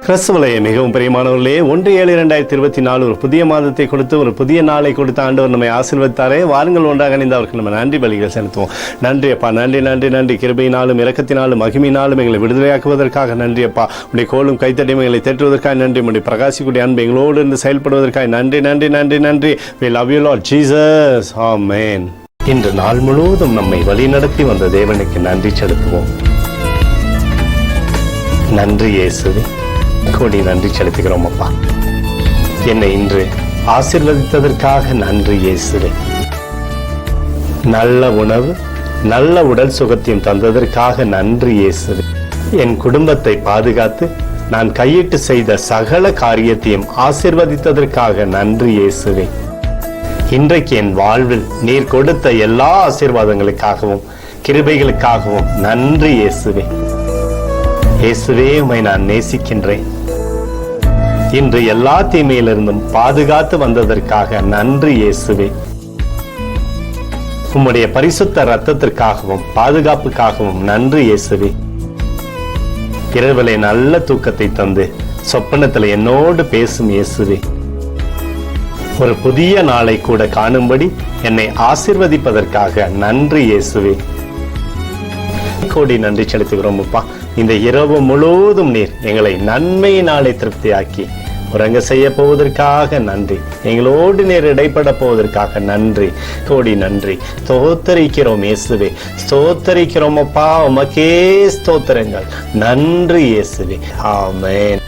கிறிஸ்துவிலே மிகவும் பிரியமானவர்களே, 1/7/2024 ஒரு புதிய மாதத்தை கொடுத்து ஒரு புதிய நாளை கொடுத்த ஆண்டவர் நம்மை ஆசீர்வதித்தாரே. வாருங்கள் ஒன்றாக இணைந்து அவருக்கு நம்ம நன்றி பலிகள் செலுத்துவோம். நன்றி அப்பா, நன்றி நன்றி நன்றி. கிருபையினாலும் இரக்கத்தினாலும் மகிமையினாலும் எங்களை விடுதலையாக்குவதற்காக நன்றி அப்பா. உடைய கோலும் கைத்தடியும் எங்களை தேற்றுவதற்காக நன்றி. உடைய பிரகாசிக்கூடிய அன்பு எங்களோடு இருந்து செயல்படுவதற்காக நன்றி நன்றி நன்றி நன்றி. We love you Lord Jesus. Amen. இன்று நாள் முழுவதும் நம்மை வழிநடத்தி வந்த தேவனுக்கு நன்றி செலுத்துவோம். நன்றி இயேசுவே, கோடி நன்றி செலுத்துகிறோம் அப்பா. என்னை இன்று ஆசீர்வதித்ததற்காக நன்றி இயேசுவே. நல்ல உணவு, நல்ல உடல் சுகத்தையும் தந்ததற்காக நன்றி இயேசுவே. என் குடும்பத்தை பாதுகாத்து நான் கையிட்டு செய்த சகல காரியத்தையும் ஆசீர்வதித்ததற்காக நன்றி இயேசுவே. இன்றைக்கு என் வாழ்வில் நீர் கொடுத்த எல்லா ஆசீர்வாதங்களுக்காகவும் கிருபைகளுக்காகவும் நன்றி இயேசுவே. இயேசுவே, உம்மை நான் நேசிக்கின்றேன். இன்று எல்லா தீமையிலிருந்தும் பாதுகாத்து வந்ததற்காக நன்றி இயேசுவே. உம்முடைய பரிசுத்த இரத்தத்திற்காகவும் பாதுகாப்புக்காகவும் நன்றி இயேசுவே. இரவிலே நல்ல தூக்கத்தை தந்து சொப்பனத்தில் என்னோடு பேசும் இயேசுவே. ஒரு புதிய நாளை கூட காணும்படி என்னை ஆசீர்வதிப்பதற்காக நன்றி இயேசுவே. கோடி நன்றி செலுத்துகிறோம் அப்பா. இந்த இரவு முழுவதும் நீர் எங்களை நன்மையினாலே திருப்தியாக்கி உறங்க செய்ய போவதற்காக நன்றி. எங்களோடு நீர் இடைப்பட போவதற்காக நன்றி. கோடி நன்றி. ஸ்தோத்தரிக்கிறோம் இயேசுவே, ஸ்தோத்தரிக்கிறோம் அப்பா. உமக்கே ஸ்தோத்திரங்கள். நன்றி இயேசுவே. ஆமென்.